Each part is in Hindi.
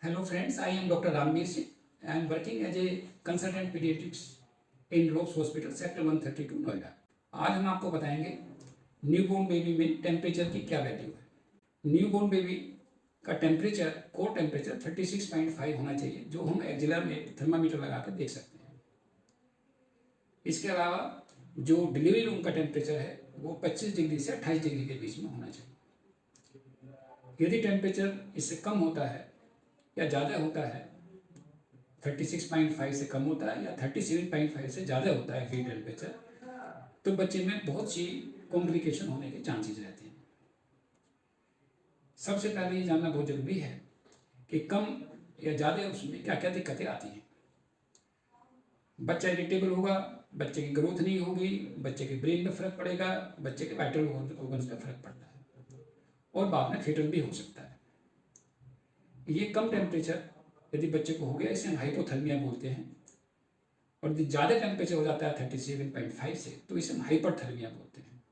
Hello friends, I am Dr. Ranveer Singh. I am working as a consultant pediatrics in Lobes Hospital, sector 132 Noida. आज हम आपको बताएंगे न्यूबॉर्न बेबी में टेम्परेचर की क्या वैल्यू है। न्यूबॉर्न बेबी का टेम्परेचर कोर टेम्परेचर 36.5 होना चाहिए, जो हम एक्जिलर में थर्मामीटर लगा कर देख सकते हैं। इसके अलावा जो डिलीवरी रूम का टेम्परेचर है वो 25 डिग्री से 28 डिग्री के बीच में होना चाहिए। यदि टेम्परेचर इससे कम होता है या ज़्यादा होता है, 36.5 से कम होता है या 37.5 से ज़्यादा होता है हीट टेम्परेचर, तो बच्चे में बहुत सी कॉम्प्लिकेशन होने के चांसेस रहते हैं। सबसे पहले ये जानना बहुत ज़रूरी है कि कम या ज़्यादा उसमें क्या क्या दिक्कतें आती हैं। बच्चा इरिटेबल होगा, बच्चे की ग्रोथ नहीं होगी, बच्चे के ब्रेन में फ़र्क पड़ेगा, बच्चे के वाइटल ऑर्गन्स में फ़र्क पड़ता है और बाद में फेटल भी हो सकता है। ये कम टेम्परेचर यदि बच्चे को हो गया, इसे हम हाइपोथर्मिया बोलते हैं। और यदि ज़्यादा टेम्परेचर हो जाता है 37.5 से, तो इसे हम हाइपरथर्मिया बोलते हैं।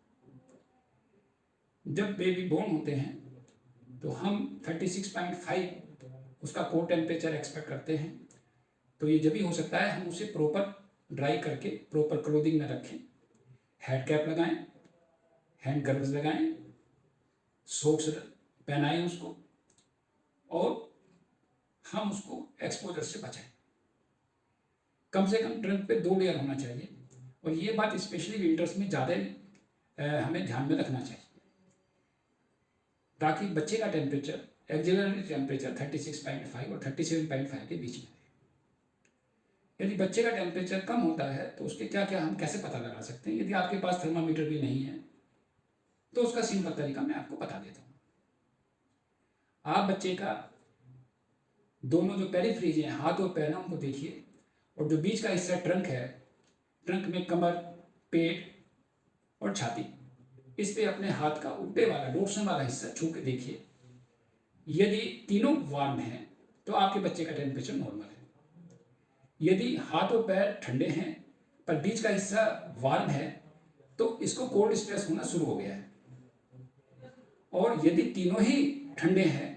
जब बेबी बोर्न होते हैं तो हम 36.5 उसका कोर टेम्परेचर एक्सपेक्ट करते हैं। तो ये जब भी हो सकता है हम उसे प्रॉपर ड्राई करके प्रॉपर क्लोथिंग में रखें, हेड कैप लगाएं, हैंड ग्लव्स लगाएं, सॉक्स पहनाएं उसको, और हम उसको एक्सपोजर से बचाएं। कम से कम ट्रंक पे 2 लेयर होना चाहिए, और ये बात स्पेशली विंटर्स में ज़्यादा हमें ध्यान में रखना चाहिए, ताकि बच्चे का टेम्परेचर एक्जिलरी टेम्परेचर 36.5 और 37.5 के बीच में रहे। यदि बच्चे का टेम्परेचर कम होता है तो उसके क्या क्या हम कैसे पता लगा सकते हैं। यदि आपके पास थर्मामीटर भी नहीं है तो उसका सिंपल तरीका मैं आपको बता देता हूँ। आप बच्चे का दोनों जो पेरिफ्रीज हैं, हाथ और पैर, उनको देखिए, और जो बीच का हिस्सा ट्रंक है, ट्रंक में कमर, पेट और छाती, इस पे अपने हाथ का उल्टे वाला डोर्सल वाला हिस्सा छू के देखिए। यदि तीनों वार्म हैं तो आपके बच्चे का टेम्परेचर नॉर्मल है। यदि हाथ और पैर ठंडे हैं पर बीच का हिस्सा वार्म है तो इसको कोल्ड स्ट्रेस होना शुरू हो गया है। और यदि तीनों ही ठंडे हैं,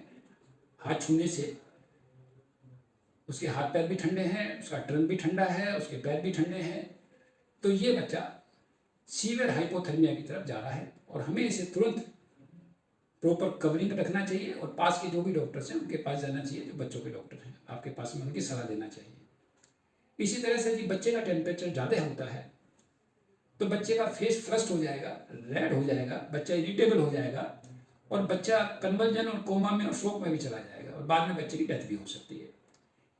हाथ छूने से उसके हाथ पैर भी ठंडे हैं, उसका ट्रंक भी ठंडा है, उसके पैर भी ठंडे हैं, तो ये बच्चा सीवियर हाइपोथर्मिया की तरफ जा रहा है और हमें इसे तुरंत प्रॉपर कवरिंग रखना चाहिए और पास के जो भी डॉक्टर्स हैं उनके पास जाना चाहिए, जो बच्चों के डॉक्टर हैं आपके पास में, उनकी सलाह देना चाहिए। इसी तरह से यदि बच्चे का टेम्परेचर ज़्यादा होता है तो बच्चे का फेस फ्लस्ट हो जाएगा, रेड हो जाएगा, बच्चा इरिटेबल हो जाएगा और बच्चा कन्वर्जन और कोमा में और शोक में भी चला जाएगा और बाद में बच्चे की डेथ भी हो सकती है।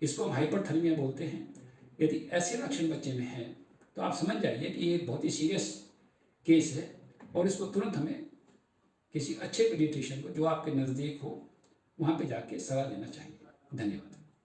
इसको हम हाइपरथर्मिया बोलते हैं। यदि ऐसे लक्षण बच्चे में हैं तो आप समझ जाइए कि ये बहुत ही सीरियस केस है और इसको तुरंत हमें किसी अच्छे पीडियाट्रिशियन को जो आपके नज़दीक हो वहाँ पे जाके सलाह लेना चाहिए। धन्यवाद।